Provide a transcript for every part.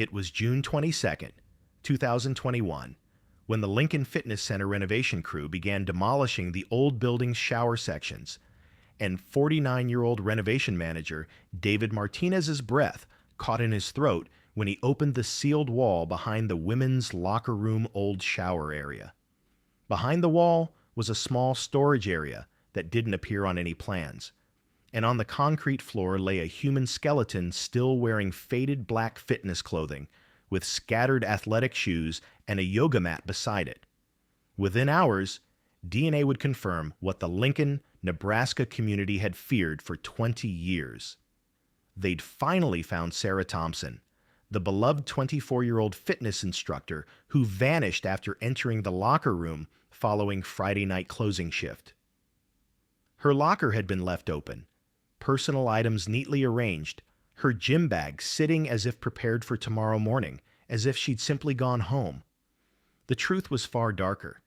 It was June 22nd, 2021, when the Lincoln Fitness Center renovation crew began demolishing the old building's shower sections, and 49-year-old renovation manager David Martinez's breath caught in his throat when he opened the sealed wall behind the women's locker room old shower area. Behind the wall was a small storage area that didn't appear on any plans, and on the concrete floor lay a human skeleton still wearing faded black fitness clothing with scattered athletic shoes and a yoga mat beside it. Within hours, DNA would confirm what the Lincoln, Nebraska community had feared for 20 years. They'd finally found Sarah Thompson, the beloved 24-year-old fitness instructor who vanished after entering the locker room following Friday night closing shift. Her locker had been left open, personal items neatly arranged, her gym bag sitting as if prepared for tomorrow morning, as if she'd simply gone home. The truth was far darker.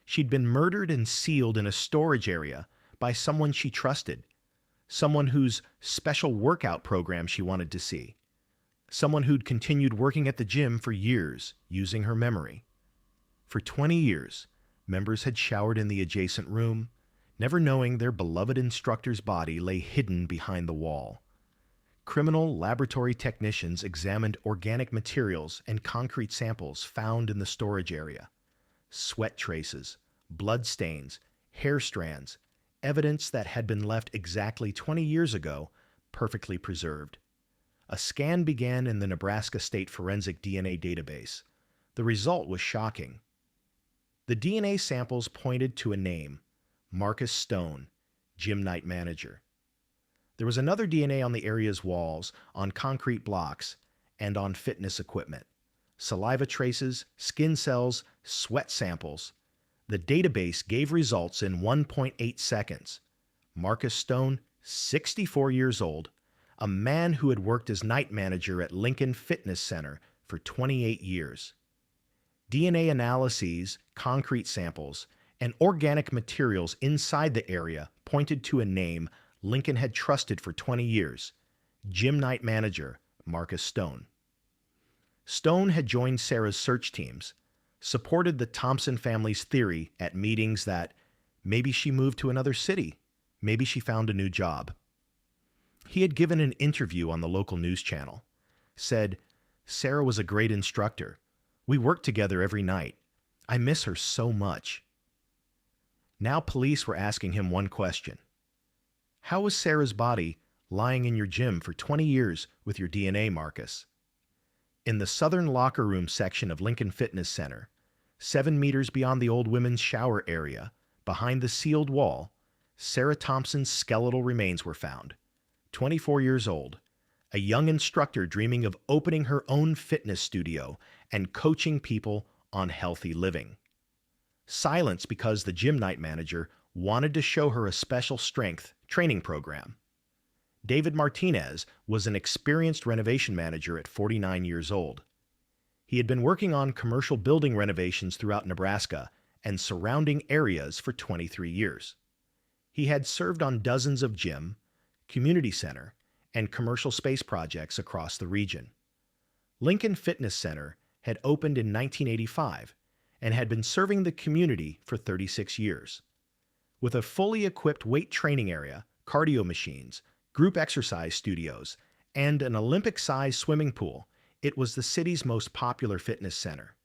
She'd been murdered and sealed in a storage area by someone she trusted, someone whose special workout program she wanted to see, someone who'd continued working at the gym for years using her memory. For 20 years, members had showered in the adjacent room, never knowing their beloved instructor's body lay hidden behind the wall. Criminal laboratory technicians examined organic materials and concrete samples found in the storage area. Sweat traces, blood stains, hair strands, evidence that had been left exactly 20 years ago, perfectly preserved. A scan began in the Nebraska State Forensic DNA Database. The result was shocking. The DNA samples pointed to a name, Marcus Stone, gym night manager. There was another DNA on the area's walls, on concrete blocks, and on fitness equipment. Saliva traces, skin cells, sweat samples. The database gave results in 1.8 seconds. Marcus Stone, 64 years old, a man who had worked as night manager at Lincoln Fitness Center for 28 years. DNA analyses, concrete samples, and organic materials inside the area pointed to a name Lincoln had trusted for 20 years, gym night manager Marcus Stone. Stone had joined Sarah's search teams, supported the Thompson family's theory at meetings that maybe she moved to another city, maybe she found a new job. He had given an interview on the local news channel, said, "Sarah was a great instructor. We worked together every night. I miss her so much." Now police were asking him one question. How was Sarah's body lying in your gym for 20 years with your DNA, Marcus? In the southern locker room section of Lincoln Fitness Center, 7 meters beyond the old women's shower area, behind the sealed wall, Sarah Thompson's skeletal remains were found. 24 years old, a young instructor dreaming of opening her own fitness studio and coaching people on healthy living. Silence because the gym night manager wanted to show her a special strength training program. David Martinez was an experienced renovation manager at 49 years old. He had been working on commercial building renovations throughout Nebraska and surrounding areas for 23 years. He had served on dozens of gym, community center, and commercial space projects across the region. Lincoln Fitness Center had opened in 1985 and had been serving the community for 36 years. With a fully equipped weight training area, cardio machines, group exercise studios, and an Olympic-sized swimming pool, it was the city's most popular fitness center.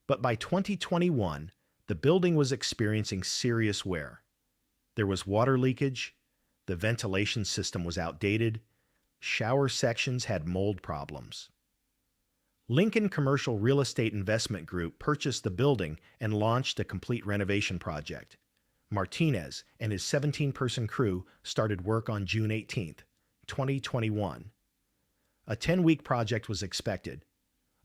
But by 2021, the building was experiencing serious wear. There was water leakage, the ventilation system was outdated, shower sections had mold problems. Lincoln Commercial Real Estate Investment Group purchased the building and launched a complete renovation project. Martinez and his 17-person crew started work on June 18, 2021. A 10-week project was expected.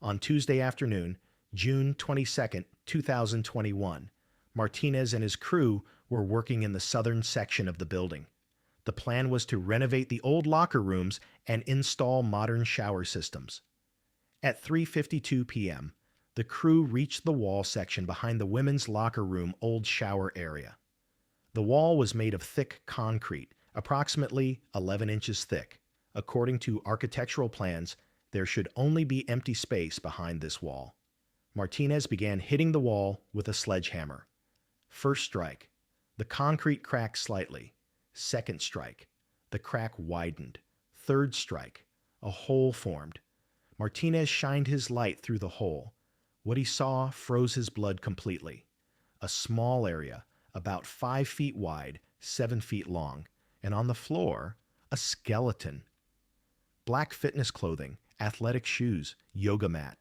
On Tuesday afternoon, June 22, 2021, Martinez and his crew were working in the southern section of the building. The plan was to renovate the old locker rooms and install modern shower systems. At 3:52 p.m., the crew reached the wall section behind the women's locker room old shower area. The wall was made of thick concrete, approximately 11 inches thick, according to architectural plans There should only be empty space behind this wall. Martinez began hitting the wall with a sledgehammer. First strike. The concrete cracked slightly. Second strike. The crack widened. Third strike. A hole formed. Martinez shined his light through the hole. What he saw froze his blood completely. A small area, about 5 feet wide, 7 feet long, and on the floor, a skeleton. Black fitness clothing, athletic shoes, yoga mat.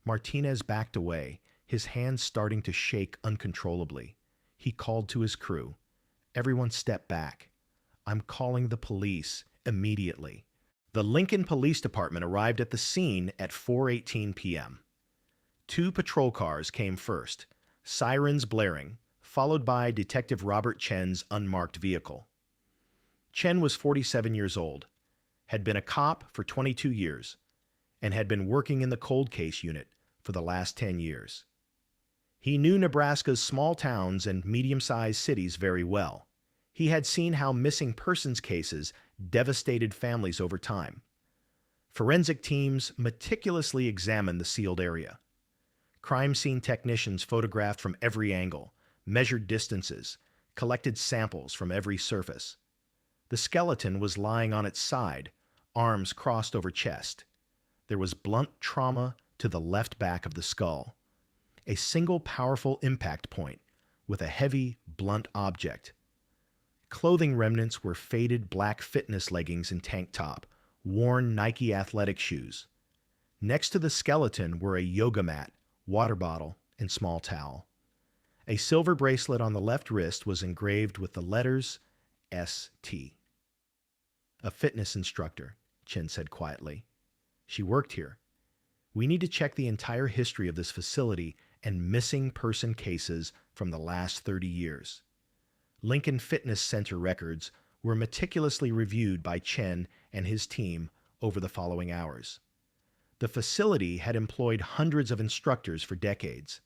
Martinez backed away, his hands starting to shake uncontrollably. He called to his crew. Everyone stepped back. I'm calling the police immediately. The Lincoln Police Department arrived at the scene at 4:18 p.m. 2 patrol cars came first, sirens blaring, followed by Detective Robert Chen's unmarked vehicle. Chen was 47 years old, had been a cop for 22 years, and had been working in the cold case unit for the last 10 years. He knew Nebraska's small towns and medium-sized cities very well. He had seen how missing persons cases devastated families over time. Forensic teams meticulously examined the sealed area. Crime scene technicians photographed from every angle, measured distances, collected samples from every surface. The skeleton was lying on its side, arms crossed over chest. There was blunt trauma to the left back of the skull. A single powerful impact point with a heavy, blunt object. Clothing remnants were faded black fitness leggings and tank top, worn Nike athletic shoes. Next to the skeleton were a yoga mat, water bottle, and small towel. A silver bracelet on the left wrist was engraved with the letters ST. A fitness instructor, Chen said quietly. She worked here. We need to check the entire history of this facility and missing person cases from the last 30 years. Lincoln Fitness Center records were meticulously reviewed by Chen and his team over the following hours. The facility had employed hundreds of instructors for decades.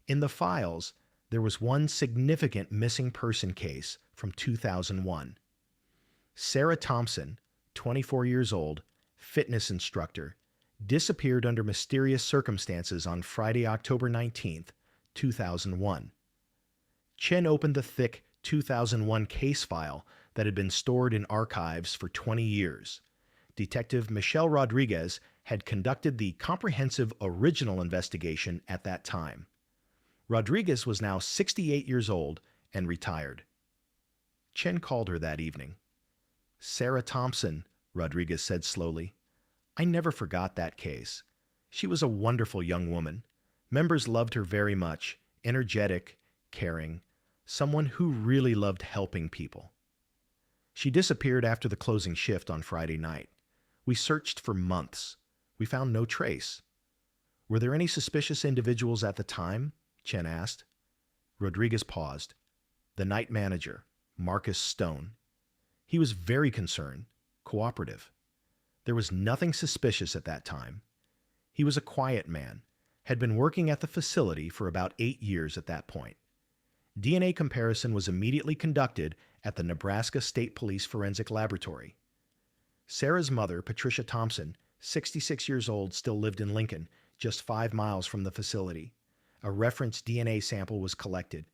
In the files, there was one significant missing person case from 2001. Sarah Thompson, 24 years old, fitness instructor, disappeared under mysterious circumstances on Friday, October 19, 2001. Chen opened the thick 2001 case file that had been stored in archives for 20 years. Detective Michelle Rodriguez had conducted the comprehensive original investigation at that time. Rodriguez was now 68 years old and retired. Chen called her that evening. Sarah Thompson, Rodriguez said slowly. I never forgot that case. She was a wonderful young woman. Members loved her very much, energetic, caring, someone who really loved helping people. She disappeared after the closing shift on Friday night. We searched for months. We found no trace. Were there any suspicious individuals at the time? Chen asked. Rodriguez paused. The night manager, Marcus Stone. He was very concerned, cooperative. There was nothing suspicious at that time. He was a quiet man, had been working at the facility for about 8 years at that point. DNA comparison was immediately conducted at the Nebraska State Police Forensic Laboratory. Sarah's mother, Patricia Thompson, 66 years old, still lived in Lincoln, just 5 miles from the facility. A reference DNA sample was collected.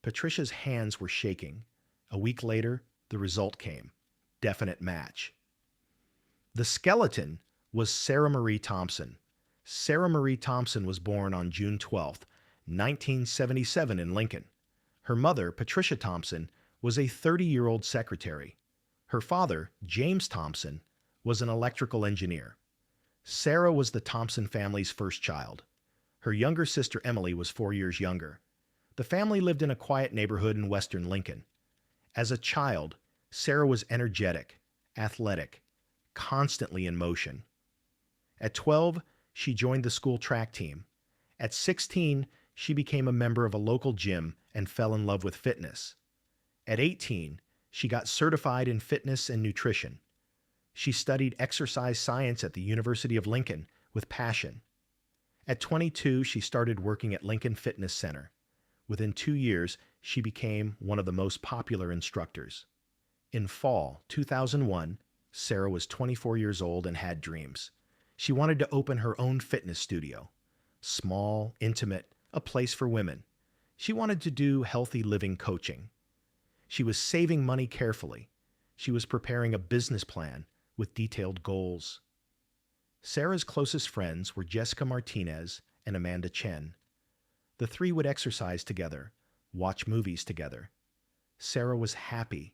Patricia's hands were shaking. A week later, the result came. Definite match. The skeleton was Sarah Marie Thompson. Sarah Marie Thompson was born on June 12, 1977 in Lincoln. Her mother, Patricia Thompson, was a 30-year-old secretary. Her father, James Thompson, was an electrical engineer. Sarah was the Thompson family's first child. Her younger sister Emily was 4 years younger. The family lived in a quiet neighborhood in western Lincoln. As a child, Sarah was energetic, athletic, constantly in motion. At 12, she joined the school track team. At 16, she became a member of a local gym and fell in love with fitness. At 18, she got certified in fitness and nutrition. She studied exercise science at the University of Lincoln with passion. At 22, she started working at Lincoln Fitness Center. Within 2 years, she became one of the most popular instructors. In fall 2001, Sarah was 24 years old and had dreams. She wanted to open her own fitness studio. Small, intimate, a place for women. She wanted to do healthy living coaching. She was saving money carefully. She was preparing a business plan with detailed goals. Sarah's closest friends were Jessica Martinez and Amanda Chen. The three would exercise together, watch movies together. Sarah was happy,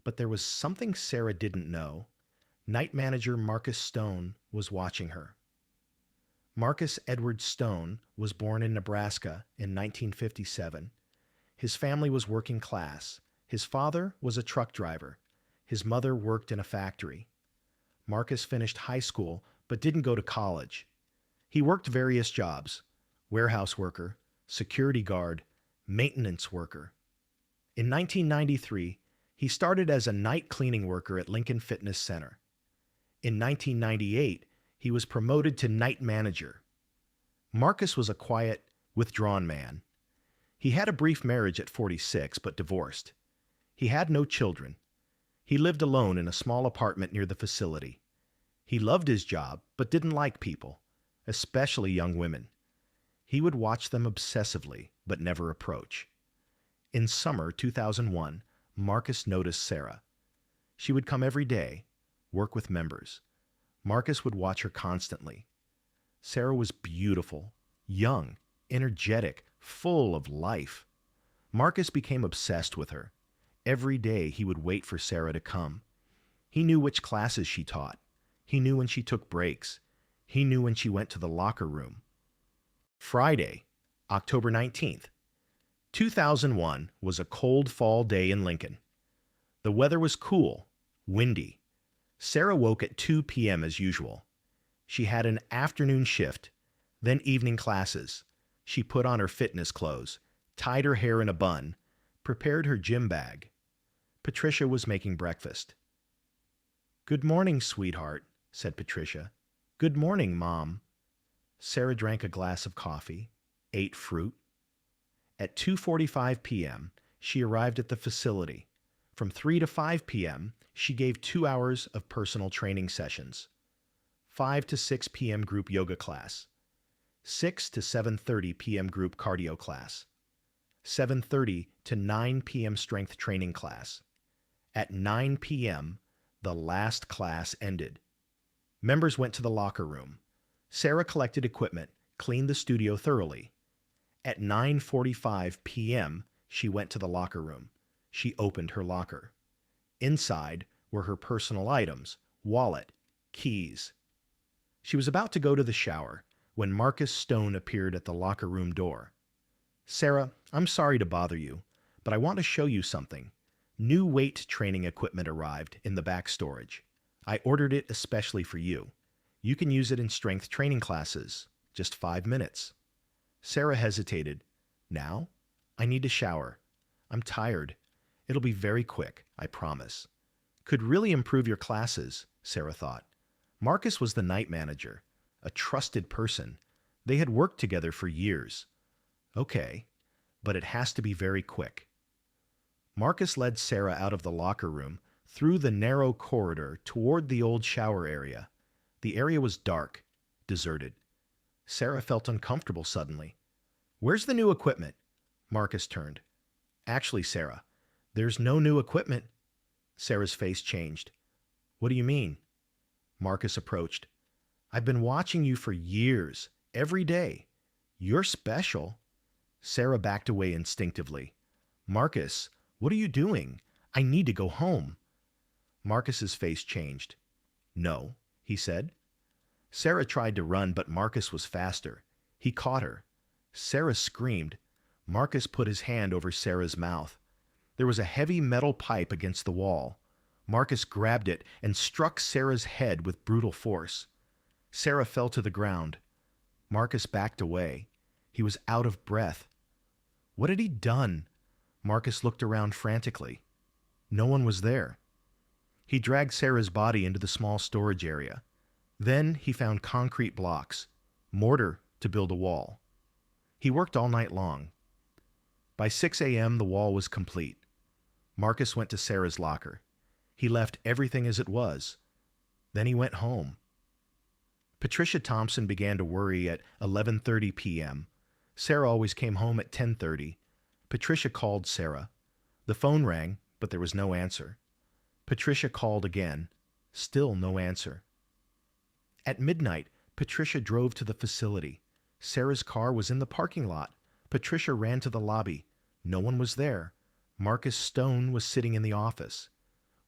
but there was something Sarah didn't know. Night manager Marcus Stone was watching her. Marcus Edward Stone was born in Nebraska in 1957. His family was working class. His father was a truck driver. His mother worked in a factory. Marcus finished high school but didn't go to college. He worked various jobs: warehouse worker, security guard, maintenance worker. In 1993, he started as a night cleaning worker at Lincoln Fitness Center. In 1998, he was promoted to night manager. Marcus was a quiet, withdrawn man. He had a brief marriage at 46, but divorced. He had no children. He lived alone in a small apartment near the facility. He loved his job, but didn't like people, especially young women. He would watch them obsessively, but never approach. In summer 2001, Marcus noticed Sarah. She would come every day, work with members. Marcus would watch her constantly. Sarah was beautiful, young, energetic, full of life. Marcus became obsessed with her. Every day he would wait for Sarah to come. He knew which classes she taught. He knew when she took breaks. He knew when she went to the locker room. Friday, October 19th, 2001 was a cold fall day in Lincoln. The weather was cool, windy. Sarah woke at 2 p.m. as usual. She had an afternoon shift, then evening classes. She put on her fitness clothes, tied her hair in a bun, prepared her gym bag. Patricia was making breakfast. "Good morning, sweetheart," said Patricia. "Good morning, Mom." Sarah drank a glass of coffee, ate fruit. At 2:45 p.m., she arrived at the facility. From 3 to 5 p.m., she gave 2 hours of personal training sessions. 5 to 6 p.m. group yoga class. 6 to 7:30 p.m. group cardio class. 7:30 to 9 p.m. strength training class. At 9 p.m., the last class ended. Members went to the locker room. Sarah collected equipment, cleaned the studio thoroughly. At 9:45 p.m., she went to the locker room. She opened her locker. Inside were her personal items, wallet, keys. She was about to go to the shower when Marcus Stone appeared at the locker room door. "Sarah, I'm sorry to bother you, but I want to show you something. New weight training equipment arrived in the back storage. I ordered it especially for you. You can use it in strength training classes. Just 5 minutes." Sarah hesitated. "Now? I need to shower. I'm tired. It'll be very quick, I promise." Could really improve your classes, Sarah thought. Marcus was the night manager, a trusted person. They had worked together for years. Okay, but it has to be very quick. Marcus led Sarah out of the locker room, through the narrow corridor toward the old shower area. The area was dark, deserted. Sarah felt uncomfortable suddenly. "Where's the new equipment?" Marcus turned. "Actually, Sarah, there's no new equipment." Sarah's face changed. "What do you mean?" Marcus approached. "I've been watching you for years, every day. You're special." Sarah backed away instinctively. "Marcus, what are you doing? I need to go home." Marcus's face changed. "No," he said. Sarah tried to run, but Marcus was faster. He caught her. Sarah screamed. Marcus put his hand over Sarah's mouth. There was a heavy metal pipe against the wall. Marcus grabbed it and struck Sarah's head with brutal force. Sarah fell to the ground. Marcus backed away. He was out of breath. What had he done? Marcus looked around frantically. No one was there. He dragged Sarah's body into the small storage area. Then he found concrete blocks, mortar to build a wall. He worked all night long. By 6 a.m., the wall was complete. Marcus went to Sarah's locker. He left everything as it was. Then he went home. Patricia Thompson began to worry at 11:30 p.m. Sarah always came home at 10:30. Patricia called Sarah. The phone rang, but there was no answer. Patricia called again. Still no answer. At midnight, Patricia drove to the facility. Sarah's car was in the parking lot. Patricia ran to the lobby. No one was there. Marcus Stone was sitting in the office.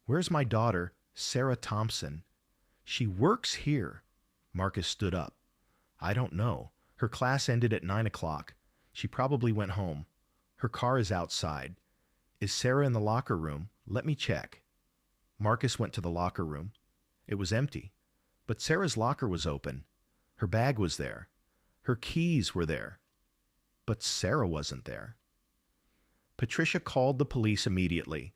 "Where's my daughter, Sarah Thompson?" "She works here." Marcus stood up. "I don't know. Her class ended at 9 o'clock. She probably went home. Her car is outside. Is Sarah in the locker room? Let me check." Marcus went to the locker room. It was empty. But Sarah's locker was open. Her bag was there. Her keys were there. But Sarah wasn't there. Patricia called the police immediately.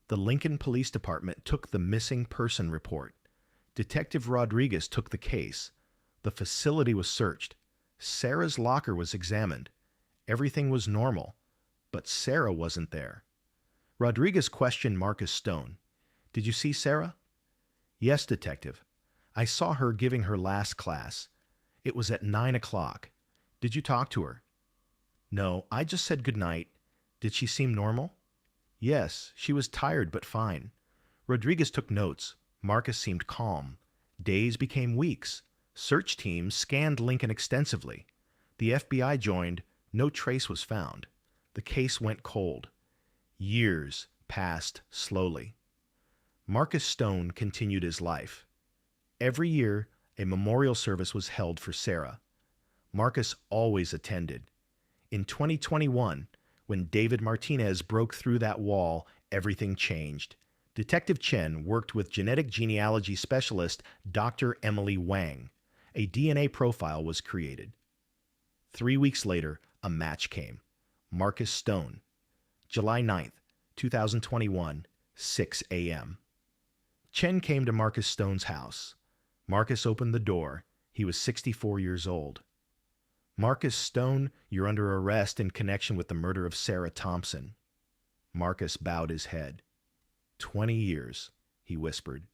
The Lincoln Police Department took the missing person report. Detective Rodriguez took the case. The facility was searched. Sarah's locker was examined. Everything was normal, but Sarah wasn't there. Rodriguez questioned Marcus Stone. "Did you see Sarah?" "Yes, Detective. I saw her giving her last class. It was at 9 o'clock. Did you talk to her?" "No, I just said goodnight. Did she seem normal?" "Yes, she was tired but fine." Rodriguez took notes. Marcus seemed calm. Days became weeks. Search teams scanned Lincoln extensively. The FBI joined. No trace was found. The case went cold. Years passed slowly. Marcus Stone continued his life. Every year, a memorial service was held for Sarah. Marcus always attended. In 2021, when David Martinez broke through that wall, everything changed. Detective Chen worked with genetic genealogy specialist Dr. Emily Wang. A DNA profile was created. 3 weeks later, a match came. Marcus Stone. July 9th, 2021, 6 a.m. Chen came to Marcus Stone's house. Marcus opened the door. He was 64 years old. "Marcus Stone, you're under arrest in connection with the murder of Sarah Thompson." Marcus bowed his head. 20 years, he whispered.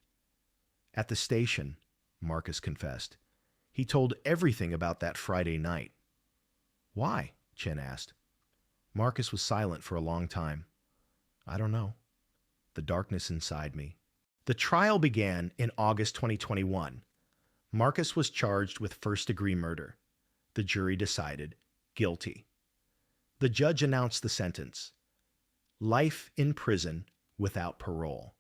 "At the station," Marcus confessed. He told everything about that Friday night. "Why?" Chen asked. Marcus was silent for a long time. "I don't know. The darkness inside me." The trial began in August 2021. Marcus was charged with first-degree murder. The jury decided guilty. The judge announced the sentence: life in prison without parole.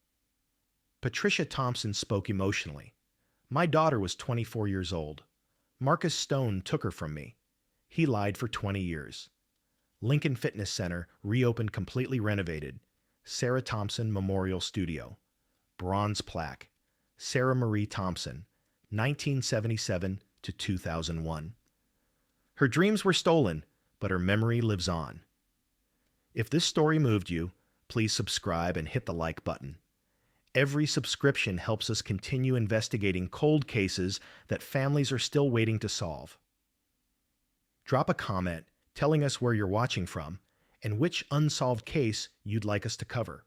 Patricia Thompson spoke emotionally. "My daughter was 24 years old. Marcus Stone took her from me. He lied for 20 years. Lincoln Fitness Center reopened completely renovated. Sarah Thompson Memorial Studio. Bronze plaque. Sarah Marie Thompson, 1977 to 2001. Her dreams were stolen, but her memory lives on." If this story moved you, please subscribe and hit the like button. Every subscription helps us continue investigating cold cases that families are still waiting to solve. Drop a comment telling us where you're watching from and which unsolved case you'd like us to cover.